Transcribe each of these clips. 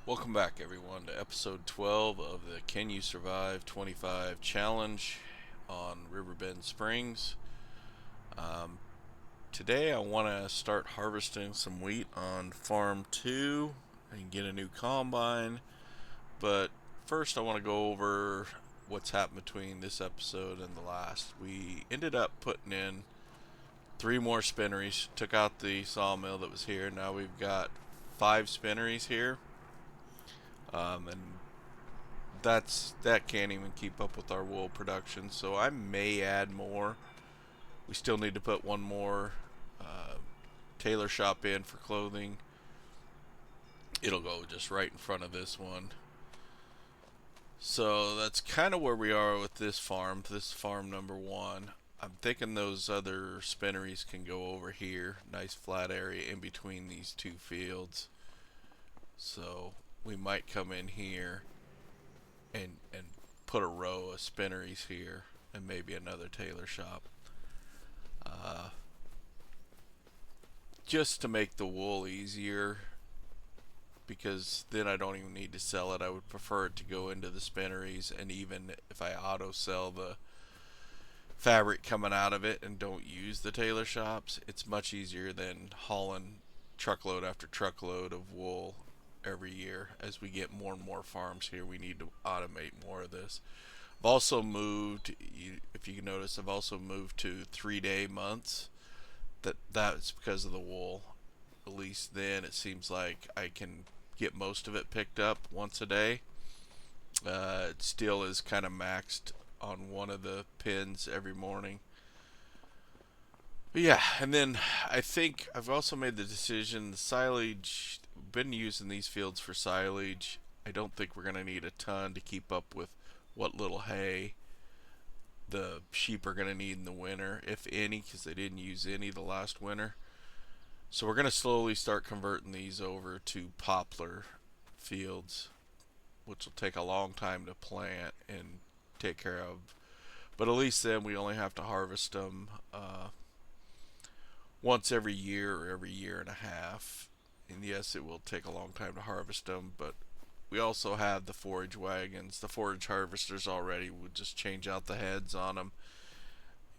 Welcome back everyone to episode 12 of the Can You Survive 25 challenge on Riverbend Springs. Um, Today I want to start harvesting some wheat on farm 2 and get a new combine, but first I want to go over what's happened between this episode and the last. We ended up putting in 3 more spinneries, took out the sawmill that was here. Now we've got 5 spinneries here. And that can't even keep up with our wool production, so I may add more. We still need to put one more tailor shop in for clothing. It'll go just right in front of this one. So that's kind of where we are with this farm number 1. I'm thinking those other spinneries can go over here. Nice flat area in between these 2 fields. So we might come in here and put a row of spinneries here and maybe another tailor shop, just to make the wool easier, because then I don't even need to sell it. I would prefer it to go into the spinneries, and even if I auto sell the fabric coming out of it and don't use the tailor shops, it's much easier than hauling truckload after truckload of wool every year. As we get more and more farms here, we need to automate more of this. I've also moved, if you can notice, I've also moved to 3-day months. That's because of the wool. At least then it seems like I can get most of it picked up once a day. It still is kind of maxed on one of the pins every morning. But yeah, and then I think I've also made the decision, the silage, been using these fields for silage. I don't think we're going to need a ton to keep up with what little hay the sheep are going to need in the winter, if any, because they didn't use any the last winter. So we're going to slowly start converting these over to poplar fields, which will take a long time to plant and take care of. But at least then we only have to harvest them once every year or every year and a half. And yes, it will take a long time to harvest them, but we also have the forage wagons, the forage harvesters already. We'll just change out the heads on them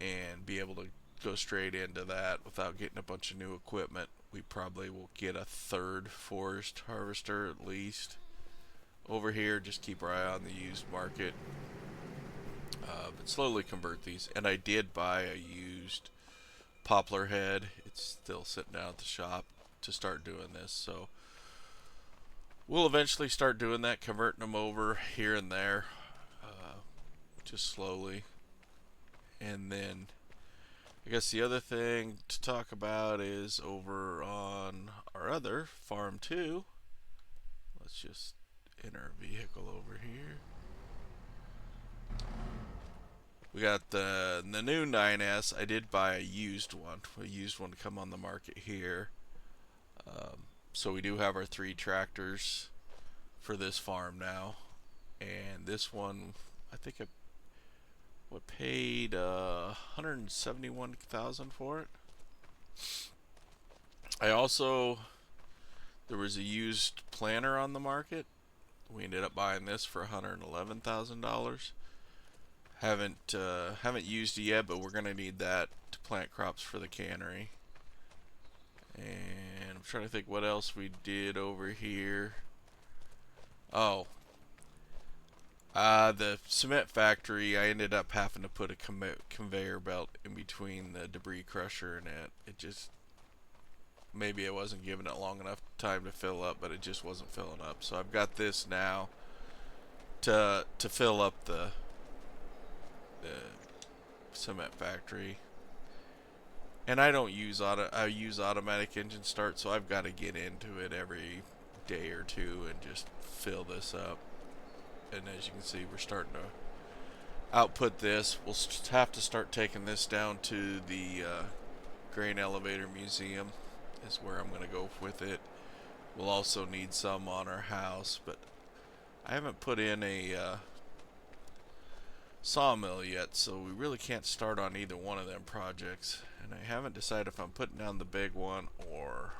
and be able to go straight into that without getting a bunch of new equipment. We probably will get a 3rd forest harvester at least over here. Just keep our eye on the used market, but slowly convert these. And I did buy a used poplar head. It's still sitting down at the shop to start doing this, so we'll eventually start doing that, converting them over here and there, just slowly. And then I guess the other thing to talk about is over on our other farm 2. Let's just enter a vehicle over here. We got the new 9S. I did buy a used one to come on the market here. So we do have our 3 tractors for this farm now, and this one I think I paid $171,000 for it. I also, there was a used planter on the market. We ended up buying this for $111,000. Haven't used it yet, but we're gonna need that to plant crops for the cannery. And I'm trying to think what else we did over here. Oh, the cement factory, I ended up having to put a conveyor belt in between the debris crusher and it. It just, maybe I wasn't giving it long enough time to fill up, but it just wasn't filling up. So I've got this now to fill up the cement factory. And I don't use I use automatic engine start, so I've got to get into it every day or 2 and just fill this up. And as you can see, we're starting to output this. We'll have to start taking this down to the grain elevator museum is where I'm going to go with it. We'll also need some on our house, but I haven't put in a sawmill yet, so we really can't start on either one of them projects. And I haven't decided if I'm putting down the big one or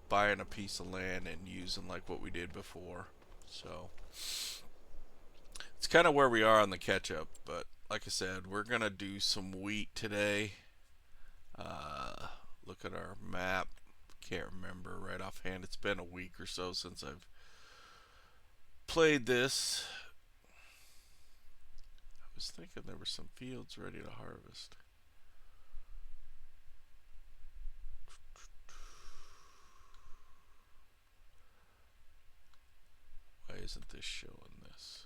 buying a piece of land and using like what we did before. So it's kind of where we are on the catch up. But like I said, we're gonna do some wheat today. Look at our map. Can't remember right offhand. It's been a week or so since I've played this. I was thinking there were some fields ready to harvest. Why isn't this showing this?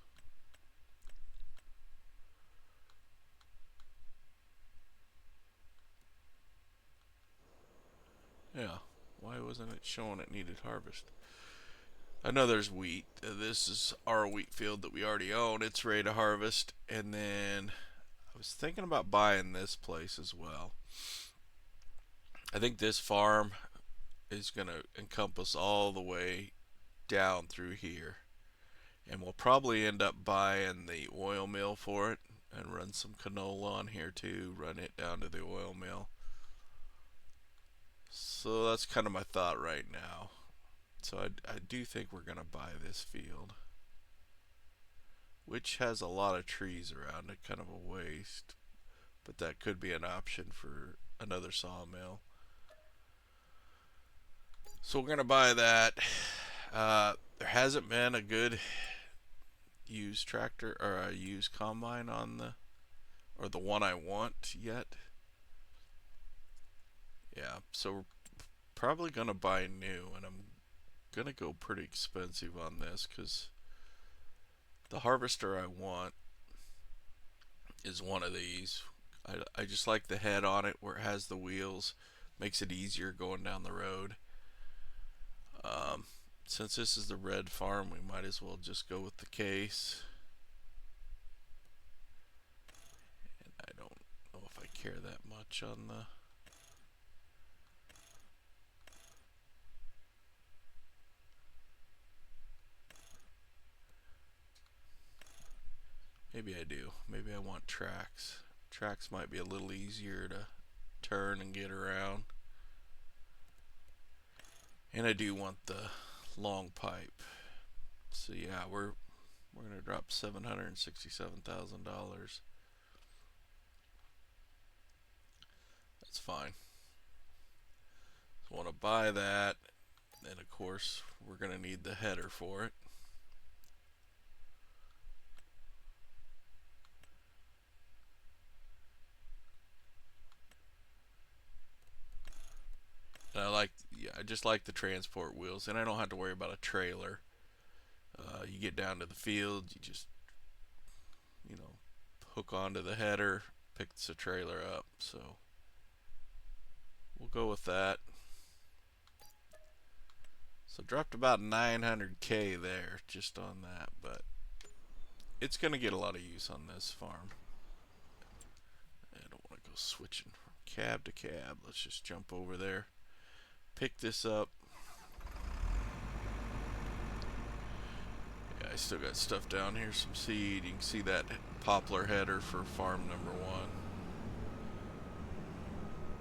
Yeah, why wasn't it showing it needed harvest? I know there's wheat. This is our wheat field that we already own. It's ready to harvest. And then I was thinking about buying this place as well. I think this farm is going to encompass all the way down through here. And we'll probably end up buying the oil mill for it and run some canola on here too. Run it down to the oil mill. So that's kind of my thought right now. So I do think we're going to buy this field, which has a lot of trees around it, kind of a waste, but that could be an option for another sawmill. So we're going to buy that. There hasn't been a good used tractor or a used combine on the one I want yet. Yeah, so we're probably going to buy new, and I'm going to go pretty expensive on this because the harvester I want is one of these. I just like the head on it where it has the wheels. Makes it easier going down the road. Since this is the red farm, we might as well just go with the case. And I don't know if I care that much on the... Maybe I do. Maybe I want tracks. Tracks might be a little easier to turn and get around. And I do want the long pipe. So yeah, we're gonna drop $767,000. That's fine. So I want to buy that, and of course we're gonna need the header for it. And I just like the transport wheels, and I don't have to worry about a trailer. You get down to the field, you just, hook onto the header, picks the trailer up. So we'll go with that. So dropped about 900K there just on that, but it's going to get a lot of use on this farm. I don't want to go switching from cab to cab. Let's just jump over there. Pick this up. Yeah, I still got stuff down here, some seed. You can see that poplar header for farm number 1.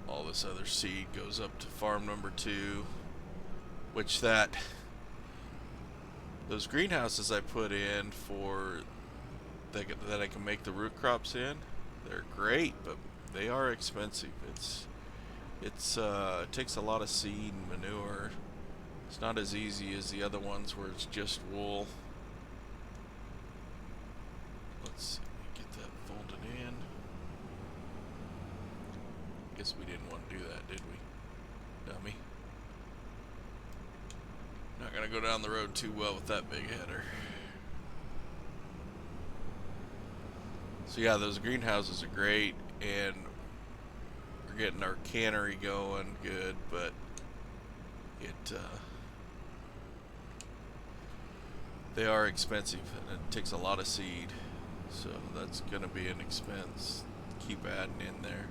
All this other seed goes up to farm number 2, which those greenhouses I put in for that I can make the root crops in, they're great, but they are expensive. It takes a lot of seed and manure. It's not as easy as the other ones where it's just wool. Let's get that folded in. Guess we didn't want to do that, did we? Dummy. Not gonna go down the road too well with that big header. So yeah, those greenhouses are great, and we're getting our cannery going good, but they are expensive, and it takes a lot of seed, so that's gonna be an expense. Keep adding in there.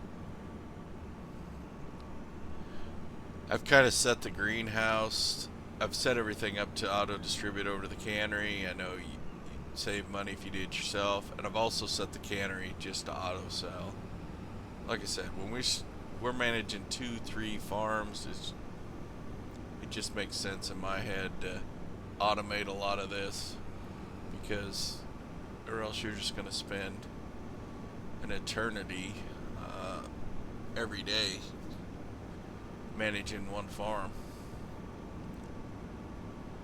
I've kind of set the greenhouse. I've set everything up to auto distribute over to the cannery. I know you'd save money if you did it yourself, and I've also set the cannery just to auto sell. Like I said, when we're managing 2-3 farms, it just makes sense in my head to automate a lot of this, because or else you're just going to spend an eternity every day managing one farm,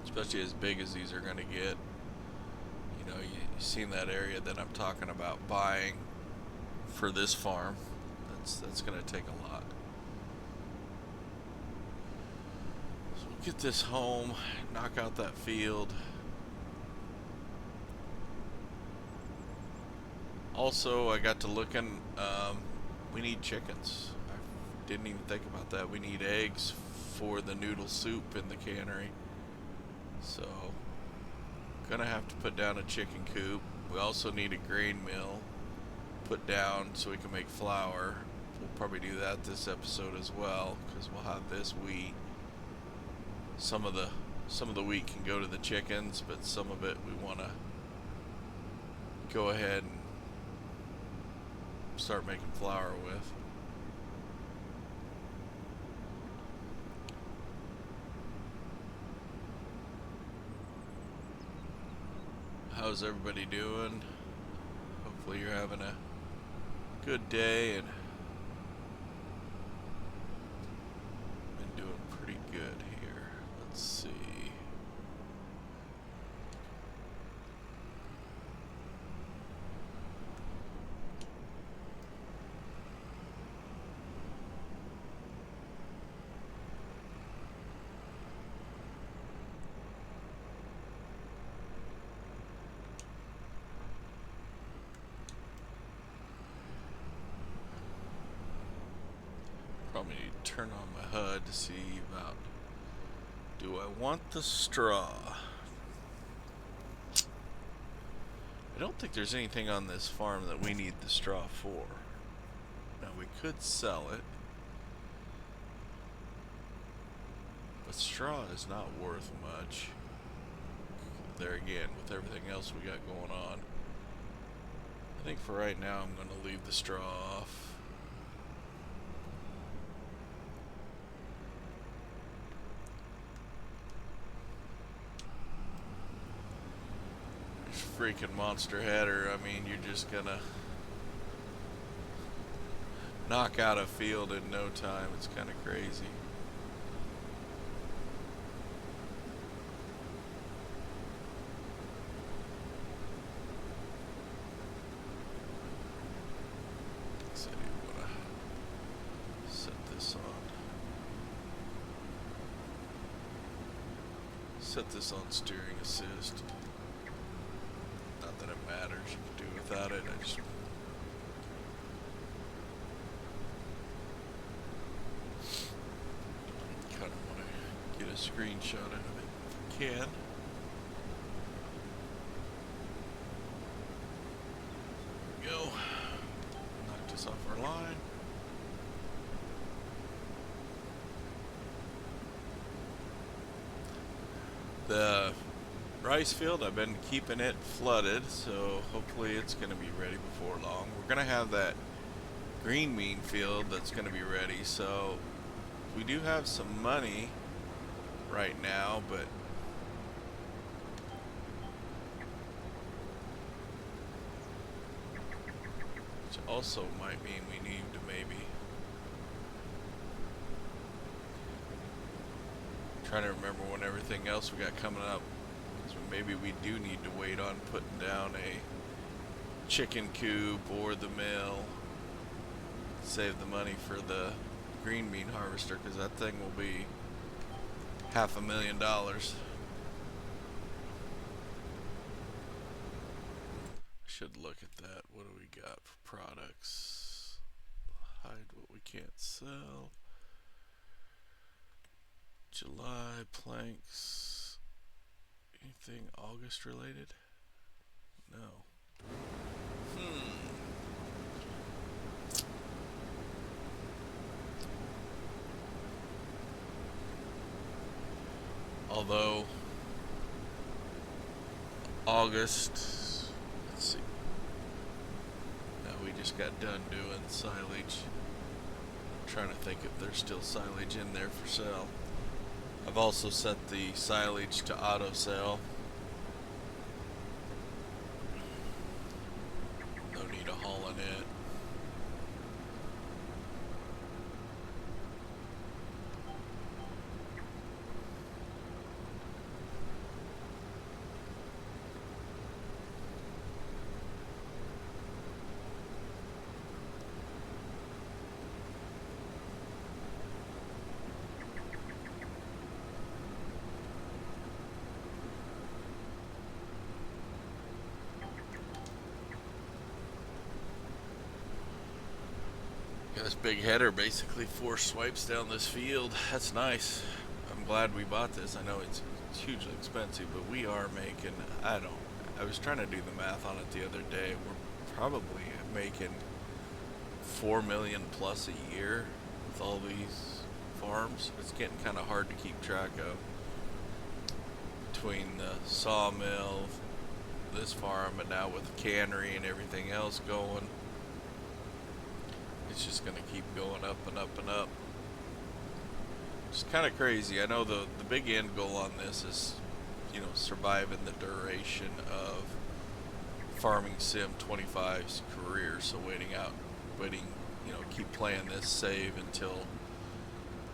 especially as big as these are going to get. You know, you've seen that area that I'm talking about buying for this farm. That's going to take a lot. So we'll get this home, knock out that field. Also, I got to looking, we need chickens. I didn't even think about that. We need eggs for the noodle soup in the cannery. So, gonna have to put down a chicken coop. We also need a grain mill put down so we can make flour. We'll probably do that this episode as well, because we'll have this wheat. Some of the wheat can go to the chickens, but some of it we want to go ahead and start making flour with. How's everybody doing? Hopefully you're having a good day and been doing pretty good here. Let's see. Probably need to turn on my HUD to see about, do I want the straw? I don't think there's anything on this farm that we need the straw for. Now we could sell it, but straw is not worth much. There again, with everything else we got going on, I think for right now I'm going to leave the straw off. Freaking monster header. I mean, you're just gonna knock out a field in no time. It's kind of crazy. So you wanna set this on. Set this on steering assist. Not that it matters, you can do without it. I just kind of want to get a screenshot of it if I can. There we go. Knock this off our line. The rice field, I've been keeping it flooded, so hopefully it's going to be ready before long. We're going to have that green bean field that's going to be ready, so we do have some money right now, but which also might mean we need to maybe trying to remember when everything else we got coming up. So maybe we do need to wait on putting down a chicken coop or the mill. Save the money for the green bean harvester, because that thing will be $500,000. Should look at that. What do we got for products? Hide what we can't sell. July planks. Anything August related? No. Although August, let's see. No, we just got done doing silage. I'm trying to think if there's still silage in there for sale. I've also set the silage to auto sell. No need of hauling it. Got this big header, basically 4 swipes down this field. That's nice. I'm glad we bought this. I know it's hugely expensive, but we are making, I was trying to do the math on it the other day. We're probably making 4 million plus a year with all these farms. It's getting kind of hard to keep track of. Between the sawmill, this farm, and now with the cannery and everything else going, it's just going to keep going up and up and up. It's kind of crazy. I know the big end goal on this is, surviving the duration of Farming Sim 25's career. So waiting, keep playing this save until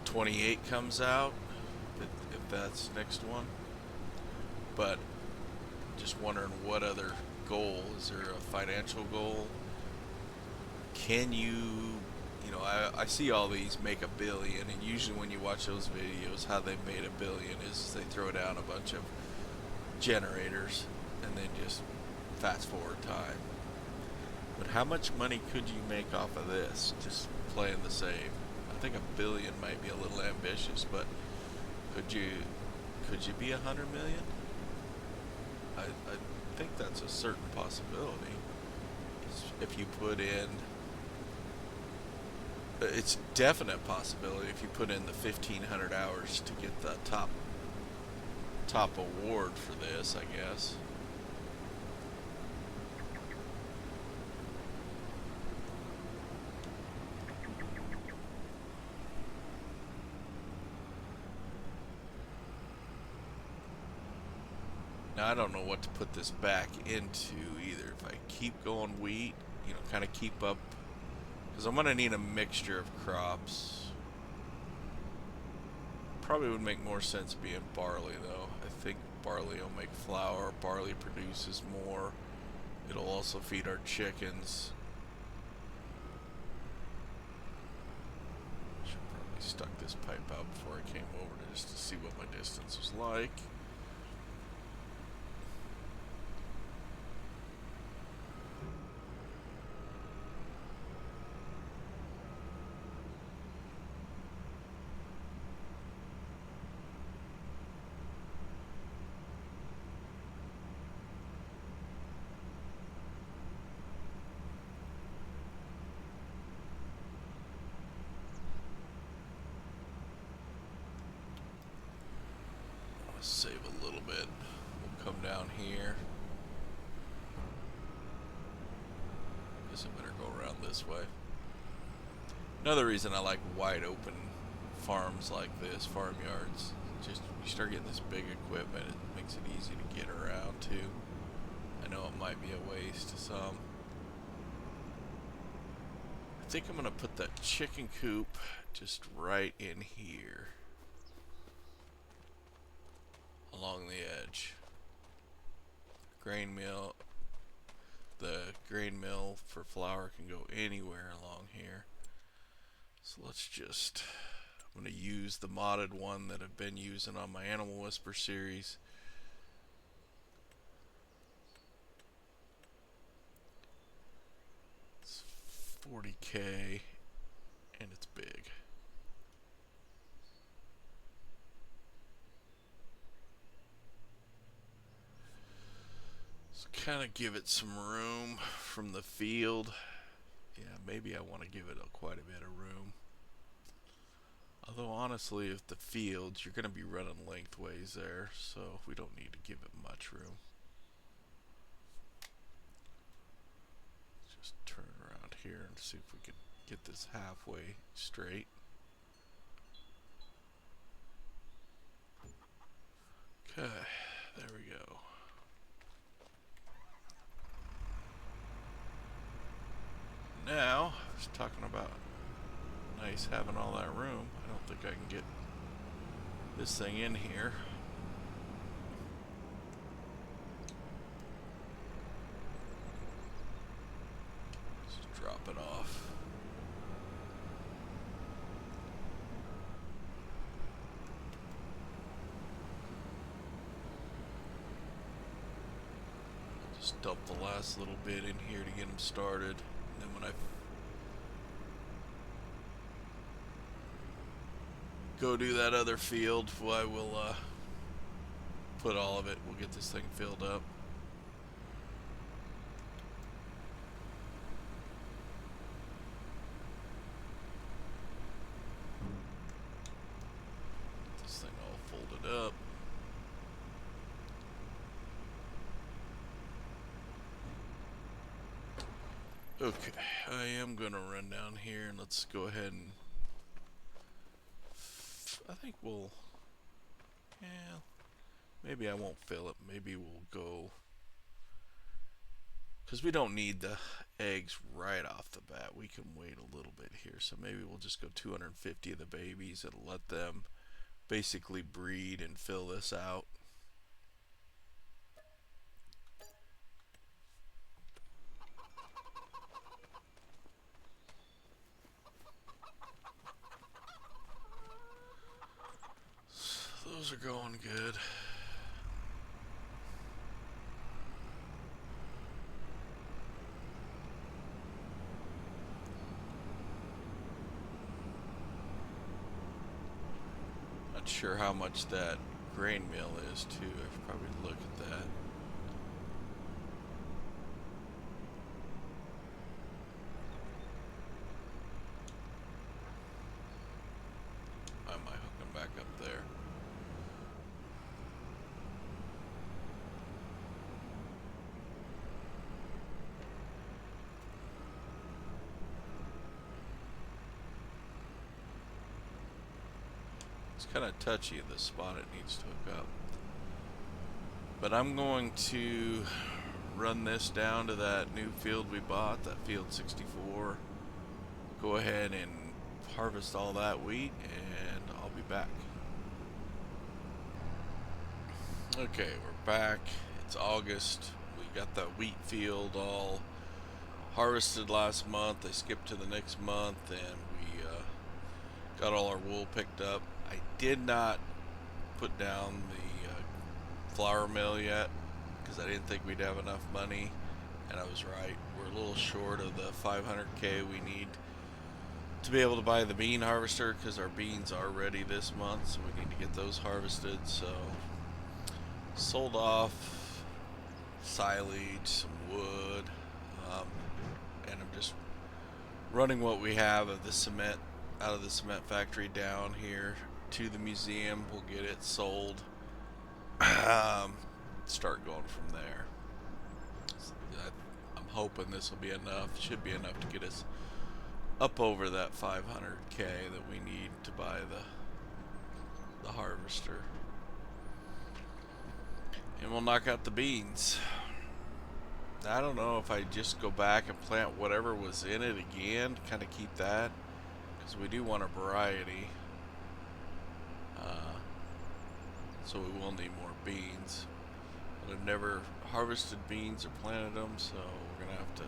28 comes out, if that's next one. But just wondering what other goal. Is there a financial goal? Can you, I see all these make $1 billion, and usually when you watch those videos, how they made $1 billion is they throw down a bunch of generators and then just fast forward time. But how much money could you make off of this, just playing the save? I think $1 billion might be a little ambitious, but could you be 100 million? I think that's a certain possibility. If you put in, it's a definite possibility if you put in the 1,500 hours to get the top award for this, I guess. Now I don't know what to put this back into either. If I keep going wheat, kind of keep up, because I'm going to need a mixture of crops. Probably would make more sense being barley though. I think barley will make flour. Barley produces more. It'll also feed our chickens. Should probably stuck this pipe out before I came over just to see what my distance was like. Save a little bit. We'll come down here. Guess I better go around this way. Another reason I like wide open farms like this, farmyards, just you start getting this big equipment, it makes it easy to get around too. I know it might be a waste to some. I think I'm gonna put that chicken coop just right in here. Along the edge. Grain mill. The grain mill for flour can go anywhere along here. So let's just, I'm going to use the modded one that I've been using on my Animal Whisper series. It's 40K and it's big. Kind of give it some room from the field. Yeah, maybe I want to give it quite a bit of room. Although honestly, if the fields, you're going to be running lengthways there, so we don't need to give it much room. Just turn around here and see if we can get this halfway straight. Okay, there we go. Now, I was talking about nice having all that room. I don't think I can get this thing in here. Just drop it off. Just dump the last little bit in here to get them started. And then when I go do that other field, well, I will put all of it. We'll get this thing filled up. Get this thing all folded up. Okay, I am gonna run down here and let's go ahead and I think we'll, yeah, maybe I won't fill it. Maybe we'll go, because we don't need the eggs right off the bat. We can wait a little bit here. So maybe we'll just go 250 of the babies and let them basically breed and fill this out. Those are going good. Not sure how much that grain mill is too. I should probably look at that. Why am I hooking back up there? It's kind of touchy, the spot it needs to hook up. But I'm going to run this down to that new field we bought, that field 64. Go ahead and harvest all that wheat and I'll be back. Okay, we're back. It's August. We got the wheat field all harvested last month. I skipped to the next month and we got all our wool picked up. I did not put down the flour mill yet because I didn't think we'd have enough money, and I was right. We're a little short of the 500K we need to be able to buy the bean harvester because our beans are ready this month, so we need to get those harvested. So sold off silage, some wood, and I'm just running what we have of the cement out of the cement factory down here to the museum. We'll get it sold. Start going from there. I'm hoping this will be enough. Should be enough to get us up over that 500K that we need to buy the harvester. And we'll knock out the beans. I don't know if I just go back and plant whatever was in it again, kind of keep that, because we do want a variety. So we will need more beans. But I've never harvested beans or planted them, so we're gonna have to.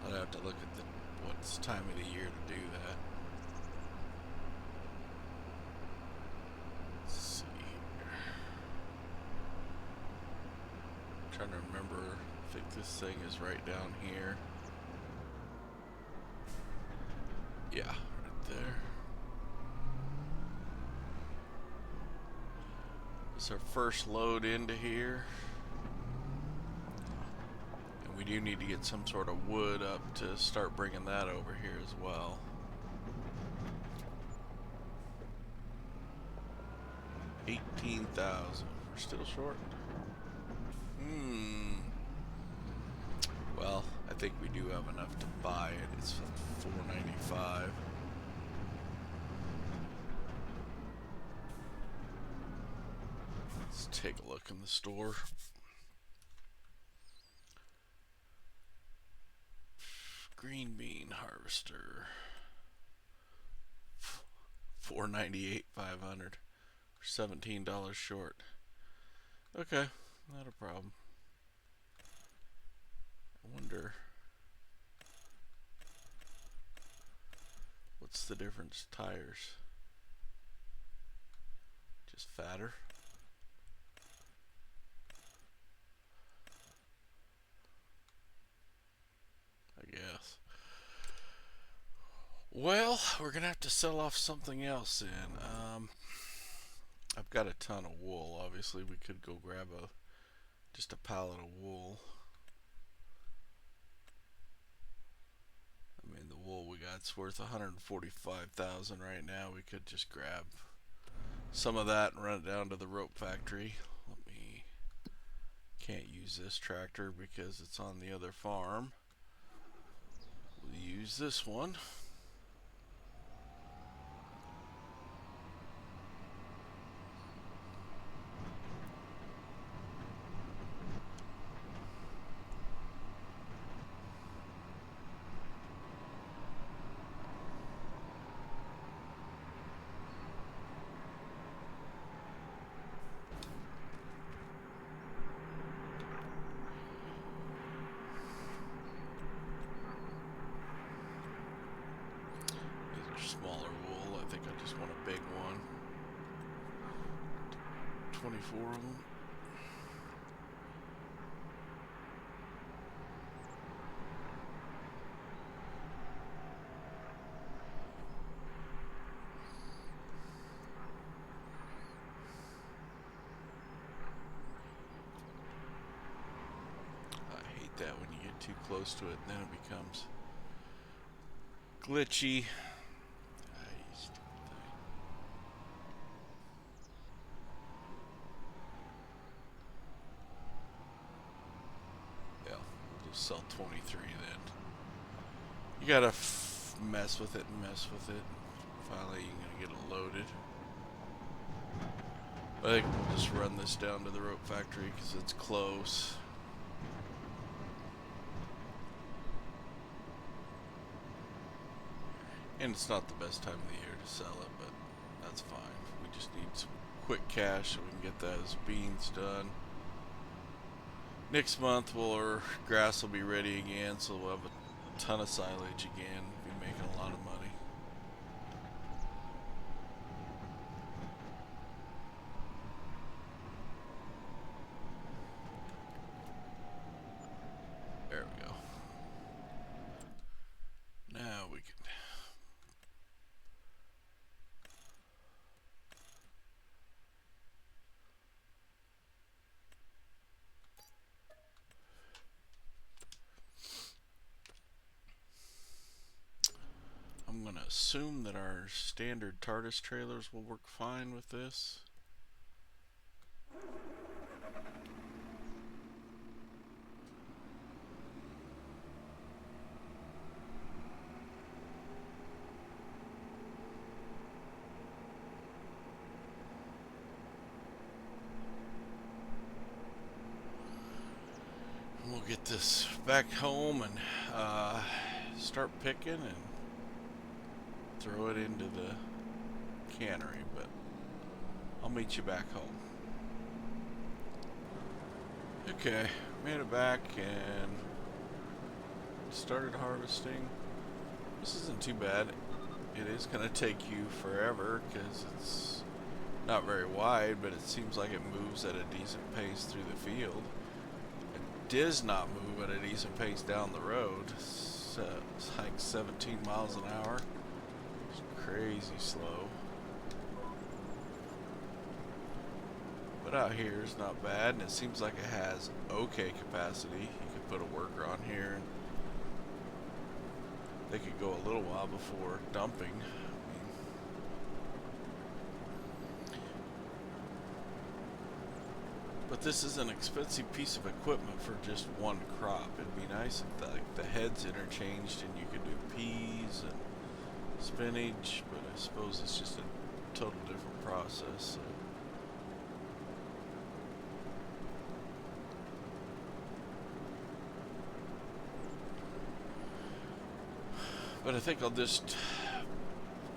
I'll have to look at what's time of the year to do that. Let's see here. I'm trying to remember. I think this thing is right down here. Yeah, right there. It's our first load into here. And we do need to get some sort of wood up to start bringing that over here as well. $18,000. We're still short. Well, I think we do have enough to buy it. It's $495. Let's Let's take a look in the store. Green bean harvester. $4.98, $500. $17 short. Okay, not a problem. I wonder what's the difference? Tires. Just fatter. I guess. Well, we're gonna have to sell off something else then. I've got a ton of wool. Obviously, we could go grab just a pallet of wool. I mean, the wool we got's worth $145,000 right now. We could just grab some of that and run it down to the rope factory. Can't use this tractor because it's on the other farm. We'll use this one. Smaller wool. I think I just want a big one. 24 of them. I hate that when you get too close to it and then it becomes glitchy. Sell 23 then. You gotta mess with it and mess with it. Finally, you're gonna get it loaded. I think we'll just run this down to the rope factory because it's close. And it's not the best time of the year to sell it, but that's fine. We just need some quick cash so we can get those beans done. Next month, our grass will be ready again, so we'll have a ton of silage again. We'll be making a lot of money. There we go. Now we can. I'm going to assume that our standard TARDIS trailers will work fine with this. We'll get this back home and start picking and throw it into the cannery, but I'll meet you back home. Okay, made it back and started harvesting. This isn't too bad. It is going to take you forever because it's not very wide, but it seems like it moves at a decent pace through the field. It does not move at a decent pace down the road. It's like 17 miles an hour. It's crazy slow. But out here is not bad, and it seems like it has okay capacity. You could put a worker on here and they could go a little while before dumping. But this is an expensive piece of equipment for just one crop. It'd be nice if the heads interchanged and you could do peas and spinach, but I suppose it's just a total different process. So But I think I'll just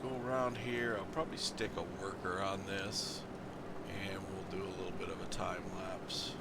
go around here. I'll probably stick a worker on this, and we'll do a little bit of a time lapse.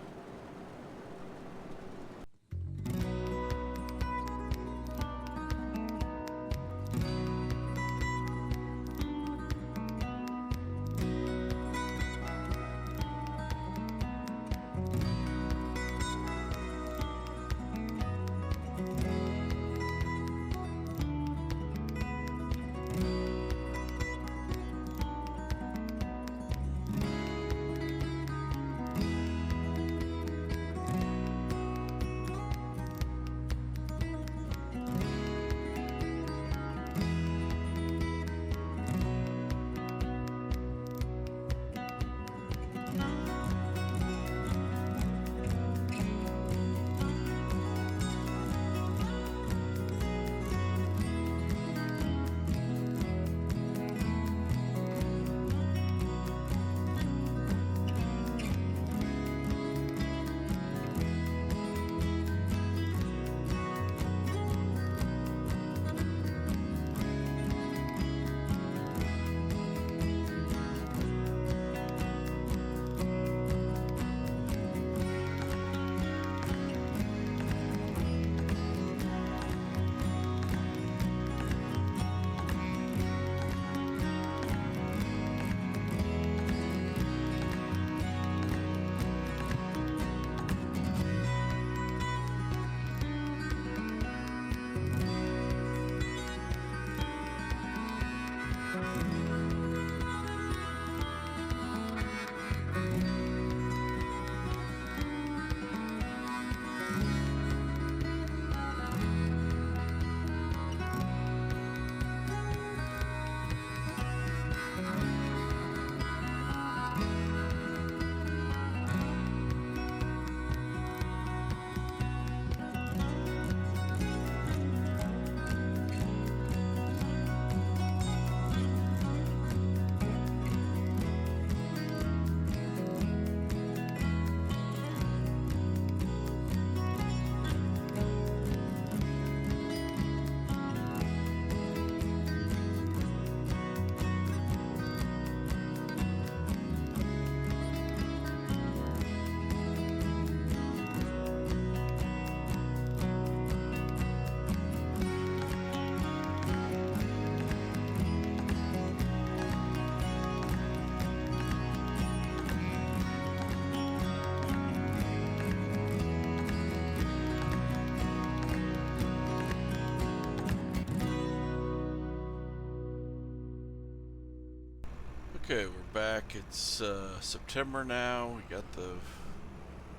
Okay, we're back. It's September now. We got the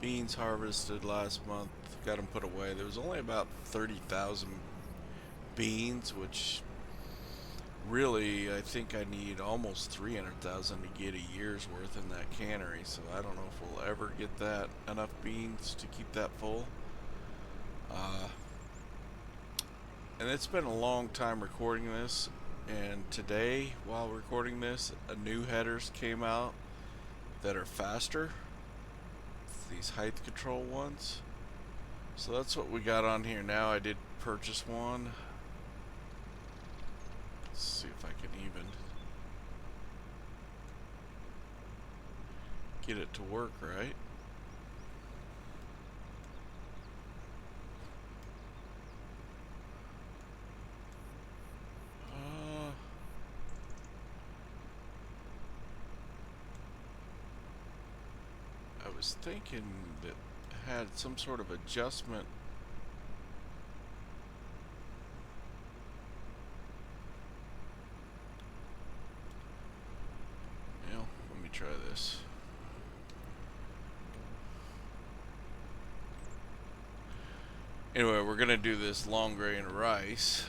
beans harvested last month. Got them put away. There was only about 30,000 beans, which really I think I need almost 300,000 to get a year's worth in that cannery. So I don't know if we'll ever get that enough beans to keep that full. And it's been a long time recording this. And today, while recording this, new headers came out that are faster. These height control ones. So that's what we got on here now. I did purchase one. Let's see if I can even get it to work right. I was thinking that it had some sort of adjustment. Well, let me try this. Anyway, we're gonna do this long grain rice.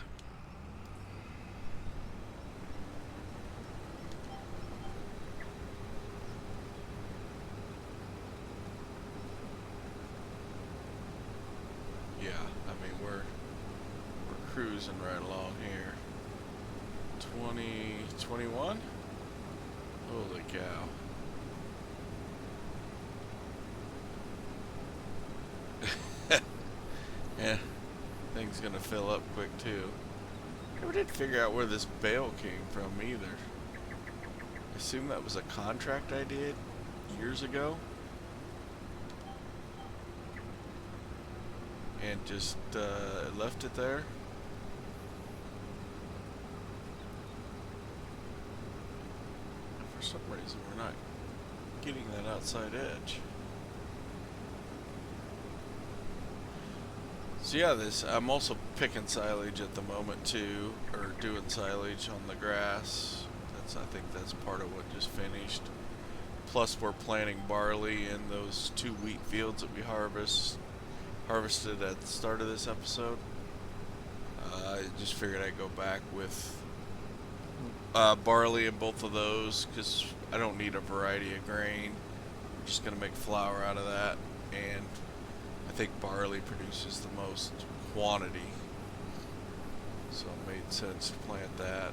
Yeah, I mean we're cruising right along here. 2021. Holy cow. Yeah, thing's gonna fill up quick too. Never did figure out where this bale came from either. I assume that was a contract I did years ago. And just left it there. For some reason we're not getting that outside edge. So yeah, I'm also picking silage at the moment too, or doing silage on the grass. I think that's part of what just finished. Plus we're planting barley in those 2 wheat fields that we harvested at the start of this episode. I just figured I'd go back with barley in both of those because I don't need a variety of grain. I'm just going to make flour out of that, and I think barley produces the most quantity, so it made sense to plant that.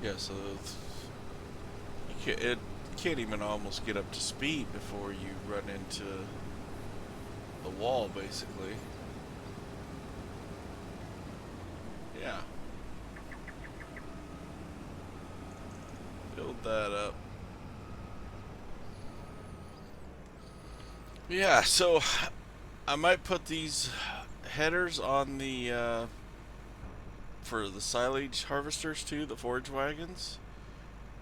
Yeah, so it can't even almost get up to speed before you run into the wall, basically. Yeah. Build that up. Yeah, so I might put these headers on the for the silage harvesters too, the forage wagons.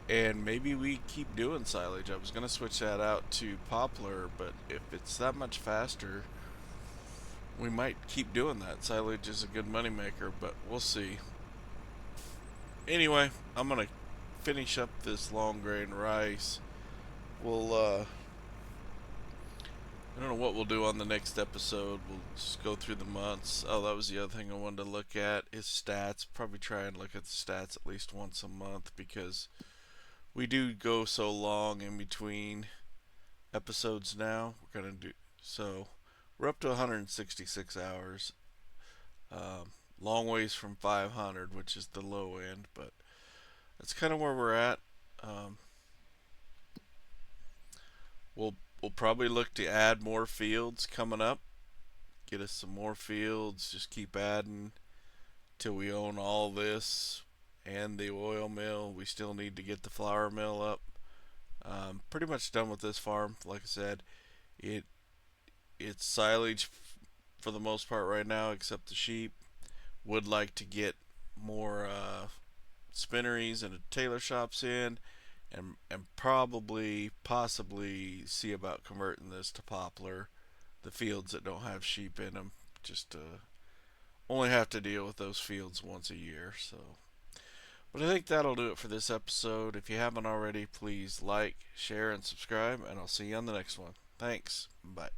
And maybe we keep doing silage. I was going to switch that out to poplar, but if it's that much faster, we might keep doing that. Silage is a good moneymaker, but we'll see. Anyway, I'm going to finish up this long grain rice. We'll, I don't know what we'll do on the next episode. We'll just go through the months. Oh, that was the other thing I wanted to look at is stats. Probably try and look at the stats at least once a month because we do go so long in between episodes now. We're gonna do so. We're up to 166 hours. Long ways from 500, which is the low end, but that's kind of where we're at. Um, we'll probably look to add more fields coming up. Get us some more fields. Just keep adding till we own all this and the oil mill. We still need to get the flour mill up. Pretty much done with this farm. Like I said, it's silage for the most part right now, except the sheep. Would like to get more spinneries and tailor shops in, and possibly see about converting this to poplar. The fields that don't have sheep in them, just only have to deal with those fields once a year. So, but I think that'll do it for this episode. If you haven't already, please like, share, and subscribe, and I'll see you on the next one. Thanks. Bye.